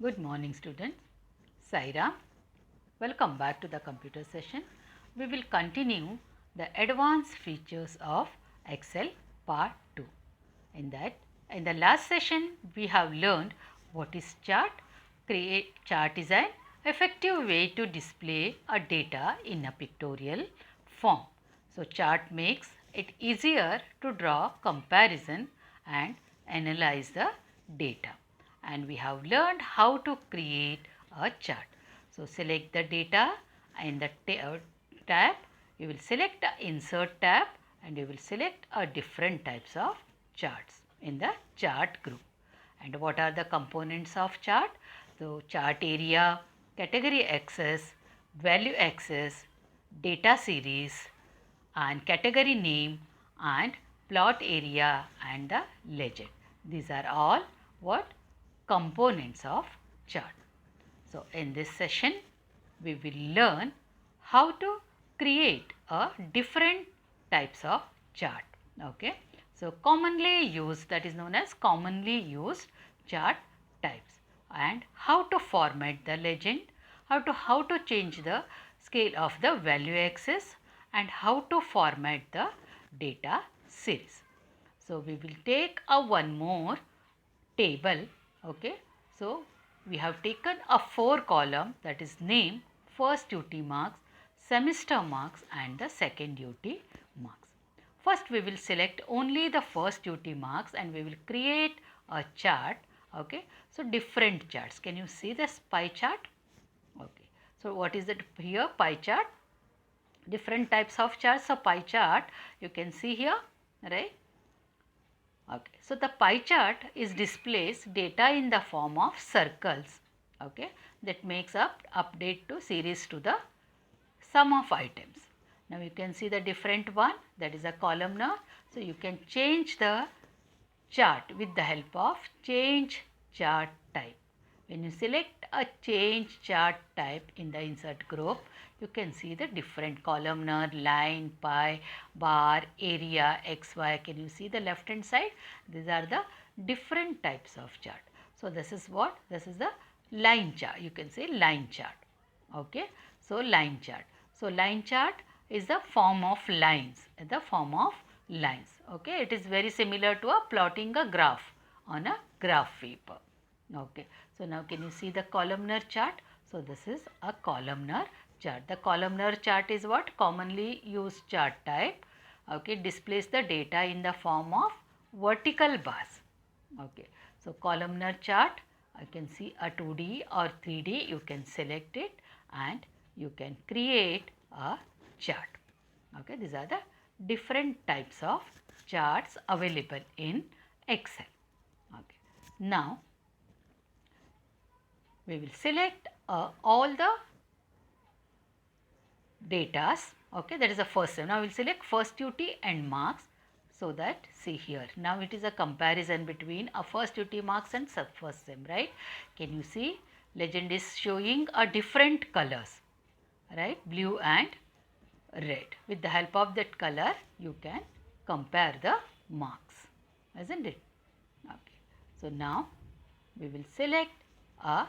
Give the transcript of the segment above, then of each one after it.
Good morning students. Saira. Welcome back to the computer session. We will continue the advanced features of Excel part 2. In the last session we have learned what is chart. Chart is an effective way to display a data in a pictorial form. So chart makes it easier to draw comparison and analyze the data, and we have learned how to create a chart. So select the data in the tab. You will select the insert tab and you will select a different types of charts in the chart group. And what are the components of chart? So chart area, category axis, value axis, data series, and category name, and plot area, and the legend. These are all what components of chart. So in this session we will learn how to create a different types of chart. Okay. So commonly used, that is known as commonly used chart types, and how to format the legend, how to change the scale of the value axis, and how to format the data series. So we will take a one more table. Okay. So we have taken a 4 column, that is name, first duty marks, semester marks, and the second duty marks. First we will select only the first duty marks and we will create a chart. Okay. So different charts. Can you see this pie chart? Okay. So what is it here? Pie chart. Different types of charts. So pie chart you can see here, right? Okay. So the pie chart is displays data in the form of circles. Okay. That makes up update to series to the sum of items. Now you can see the different one, that is a columnar. So you can change the chart with the help of change chart type. When you select a change chart type in the insert group, you can see the different columnar, line, pie, bar, area, XY. Can you see the left hand side? These are the different types of chart. So this is what? This is the line chart. You can say line chart. Okay. So line chart. So line chart is the form of lines, the form of lines. Okay. It is very similar to a plotting a graph on a graph paper. Okay. So now can you see the columnar chart? So this is a columnar chart. The columnar chart is what? Commonly used chart type. Okay. Displays the data in the form of vertical bars. Okay. So columnar chart, I can see a 2D or 3D, you can select it and you can create a chart. Okay. These are the different types of charts available in Excel. Okay. Now we will select all the datas. Okay, that is the first step. Now we will select first duty and marks, so that see here. Now it is a comparison between a first duty marks and sub first sem, right? Can you see? Legend is showing a different colors, right? Blue and red. With the help of that color, you can compare the marks, isn't it? Okay. So now we will select a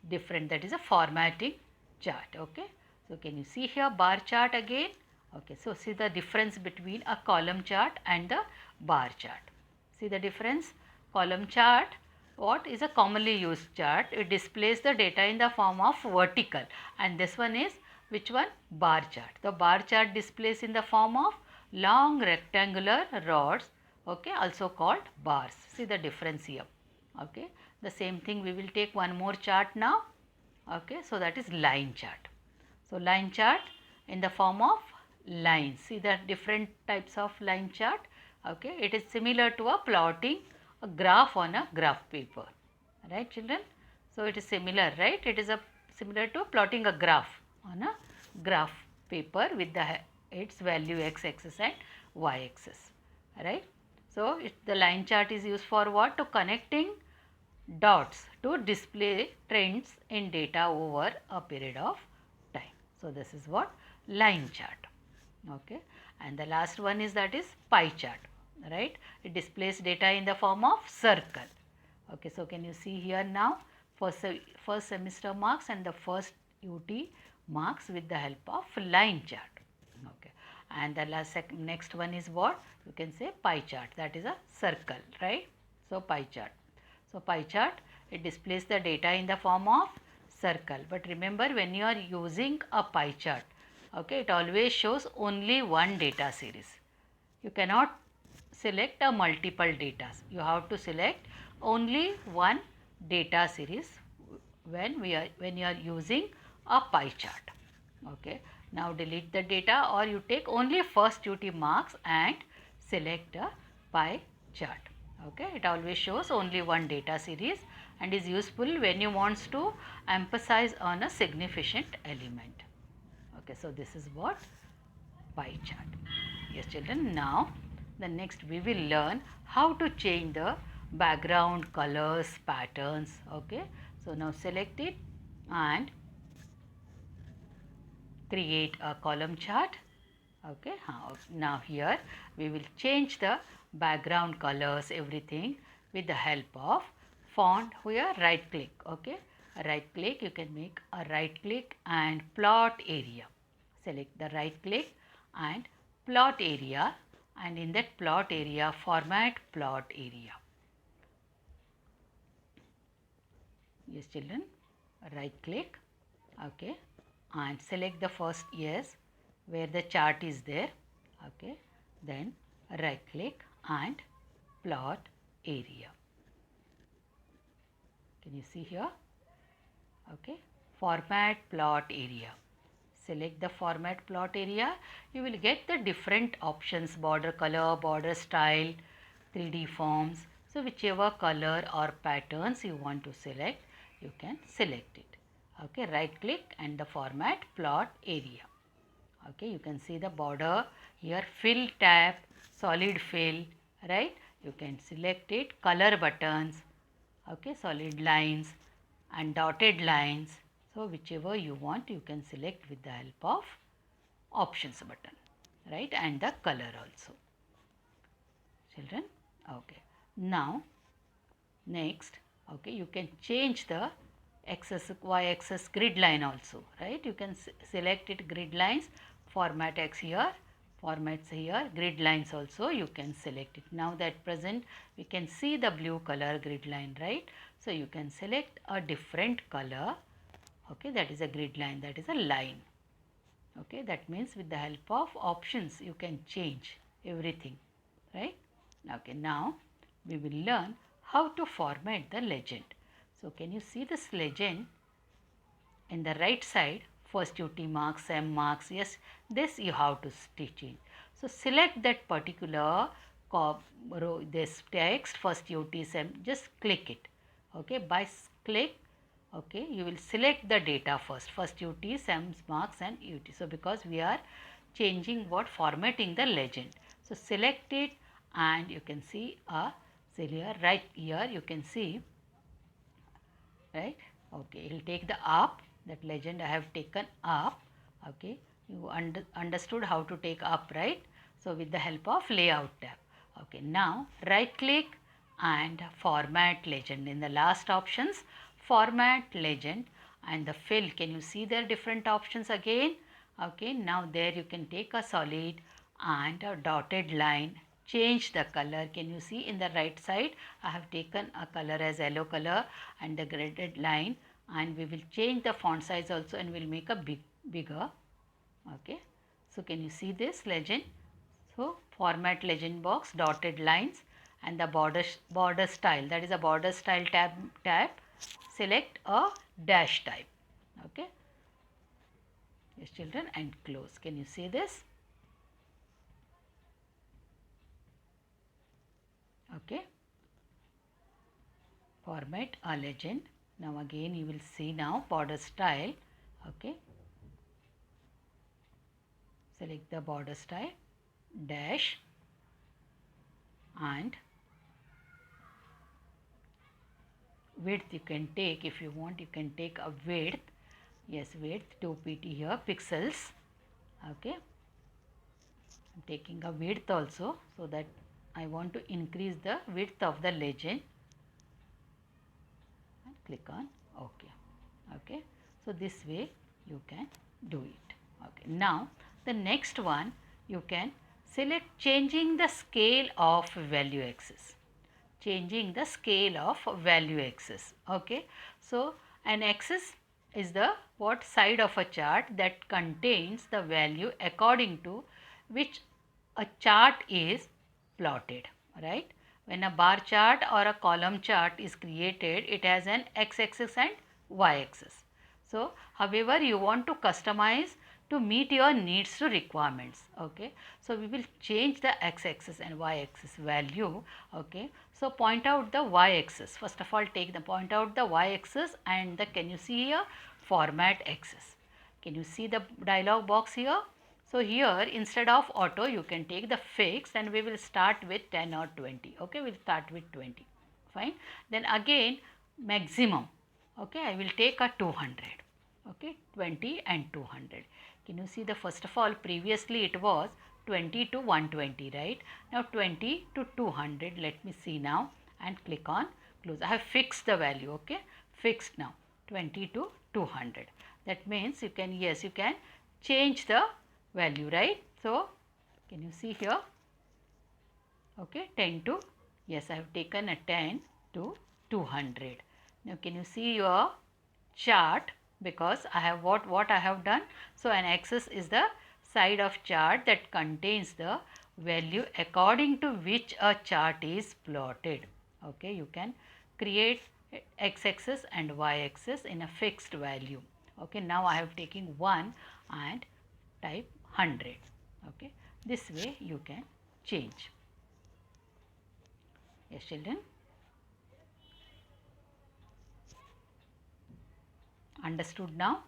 different, that is a formatting chart. Okay. So can you see here bar chart again? Okay. So see the difference between a column chart and the bar chart. See the difference? Column chart, what is a commonly used chart? It displays the data in the form of vertical, and this one is which one? Bar chart. The bar chart displays in the form of long rectangular rods. Okay. Also called bars. See the difference here. Okay. The same thing we will take one more chart now. Okay. So that is line chart. So line chart in the form of lines. See the different types of line chart. Okay. It is similar to a plotting a graph on a graph paper. Right children? So it is similar, right? It is similar to plotting a graph on a graph paper with its value x axis and y axis. Right? So the line chart is used for what? To connecting dots to display trends in data over a period of time. So this is what? Line chart. Okay. And the last one is, that is pie chart, right? It displays data in the form of circle. Okay. So can you see here now? first semester marks and the first UT marks with the help of line chart. Okay. And the next one is what? You can say pie chart, that is a circle, right? So pie chart. So pie chart, it displays the data in the form of circle. But remember, when you are using a pie chart, okay, it always shows only one data series. You cannot select a multiple data. You have to select only one data series when you are using a pie chart. Okay. Now delete the data, or you take only first UT marks and select a pie chart. Okay. It always shows only one data series and is useful when you want to emphasize on a significant element. Okay. So this is what pie chart. Yes children, now the next we will learn how to change the background colors, patterns. Okay. So now select it and create a column chart. Okay. Now here we will change the background colors, everything with the help of font. Here right click. Okay. Right click, you can make a right click and plot area. Select the right click and plot area, and in that plot area format plot area. Yes children, right click, okay, and select the first yes where the chart is there. Okay, then right click and plot area. Can you see here? Okay, format plot area. Select the format plot area. You will get the different options: border color, border style, 3D forms. So whichever color or patterns you want to select, you can select it. Okay, right click and the format plot area. Okay, you can see the border here, fill tab, solid fill, right? You can select it, color buttons, okay, solid lines and dotted lines. So whichever you want, you can select with the help of options button, right? And the color also. Children, okay. Now next, okay, you can change the y-axis grid line also, right? You can select it grid lines, format X here, formats here, grid lines also you can select it. Now that present we can see the blue color grid line, right? So you can select a different color, okay, that is a grid line, that is a line. Okay, that means with the help of options you can change everything, right? Okay, now we will learn how to format the legend. So can you see this legend in the right side? First UT marks, M marks, yes, this you have to stitch in. So select that particular row, this text, first UT, M, just click it. Okay, by click, okay, you will select the data first UT, SEMS marks and UT. So because we are changing what, formatting the legend. So select it and you can see here, right here you can see, right? Okay, it will take the up, that legend I have taken up. Okay, you understood how to take up, right? So with the help of layout tab. Okay, now right click and format legend. In the last options, format legend and the fill. Can you see there different options again? Okay, now there you can take a solid and a dotted line, change the color. Can you see in the right side I have taken a color as yellow color and the graded line, and we will change the font size also and we'll make a bigger. Okay, so can you see this legend? So format legend box, dotted lines and the border style, that is a border style tab, select a dash type. Okay, yes children, and close. Can you see this? Okay, format a legend. Now again you will see now border style. Okay, select the border style, dash and width you can take. If you want, you can take a width. Yes, width 2 pt here, pixels. Okay, I'm taking a width also, so that I want to increase the width of the legend, and click on Okay. Okay. So this way you can do it. Okay. Now the next one, you can select changing the scale of value axis. Changing the scale of value axis. Okay. So an axis is the what side of a chart that contains the value according to which a chart is plotted, right? When a bar chart or a column chart is created, it has an x-axis and y-axis. So however you want to customize to meet your needs to requirements. Okay. So we will change the x-axis and y-axis value. Okay. So point out the y-axis. First of all, take the point out the y-axis and the, can you see here, format axis. Can you see the dialog box here? So here instead of auto you can take the fixed and we will start with 10 or 20. Okay, we will start with 20. Fine. Then again maximum. Okay, I will take a 200. Okay, 20 and 200. Can you see the, first of all, previously it was 20 to 120, right? Now 20 to 200. Let me see now and click on close. I have fixed the value. Okay, fixed now 20 to 200. That means you can, yes, you can change the value, right? So can you see here? Okay, 10 to, yes, I have taken a 10 to 200. Now can you see your chart? Because I have what I have done. So an axis is the side of chart that contains the value according to which a chart is plotted. Okay, you can create x-axis and y-axis in a fixed value. Okay, now I have taken 1 and type 100. Okay, this way you can change. Yes, children. Understood now?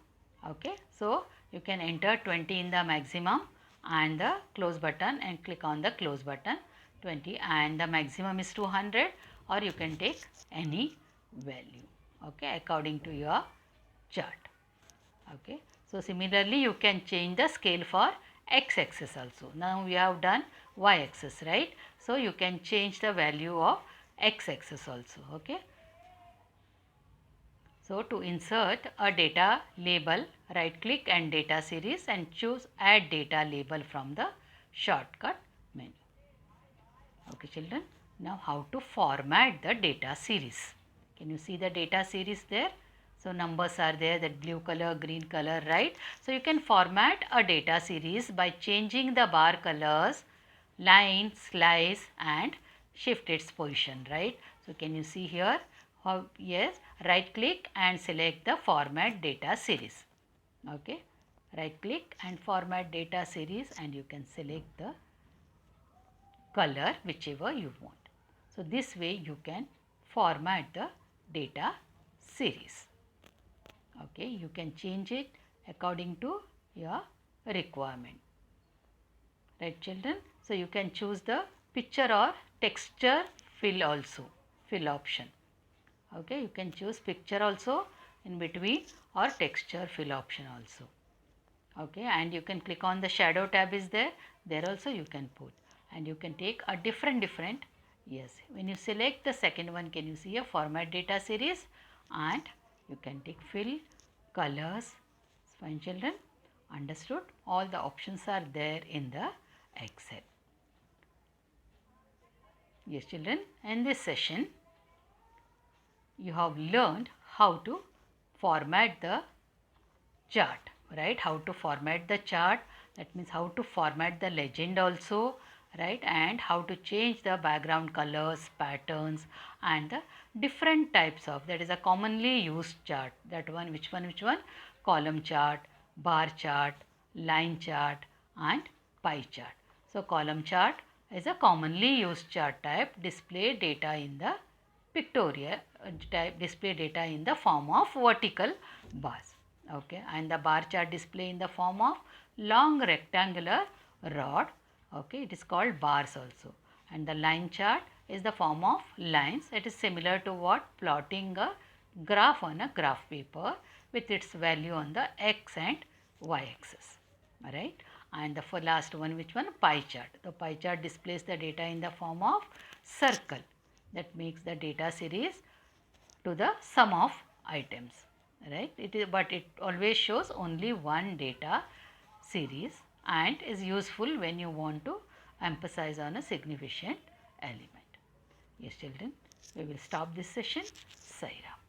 Okay. So you can enter 20 in the maximum and the close button and click on the close button, 20, and the maximum is 200, or you can take any value, okay, according to your chart. Okay. So similarly you can change the scale for x-axis also. Now we have done y-axis, right? So you can change the value of x-axis also. Okay. So to insert a data label, right click and data series and choose add data label from the shortcut menu. Okay children, now how to format the data series. Can you see the data series there? So numbers are there, that blue color, green color, right? So you can format a data series by changing the bar colors, line, slice and shift its position, right? So can you see here? How, yes, right click and select the format data series. Okay, right click and format data series and you can select the color whichever you want. So this way you can format the data series. Okay, you can change it according to your requirement. Right children? So you can choose the picture or texture fill also, fill option. Okay, you can choose picture also in between or texture fill option also. Okay, and you can click on the shadow tab is there, there also you can put, and you can take a different, yes, when you select the second one, can you see a format data series, and you can take fill, colors. Fine children, understood? All the options are there in the Excel. Yes children, in this session you have learned how to format the chart, right? How to format the chart, that means how to format the legend also, right? And how to change the background colors, patterns and the different types of, that is a commonly used chart. That one, which one? Column chart, bar chart, line chart and pie chart. So column chart is a commonly used chart type, display data in the pictorial type, display data in the form of vertical bars. Okay, and the bar chart display in the form of long rectangular rod. Okay, it is called bars also. And the line chart is the form of lines. It is similar to what? Plotting a graph on a graph paper with its value on the x and y axis. Alright. And the for last one, which one? Pie chart. The pie chart displays the data in the form of circle, that makes the data series to the sum of items, right? It is, but it always shows only one data series and is useful when you want to emphasize on a significant element. Yes children, we will stop this session. Sai Ram.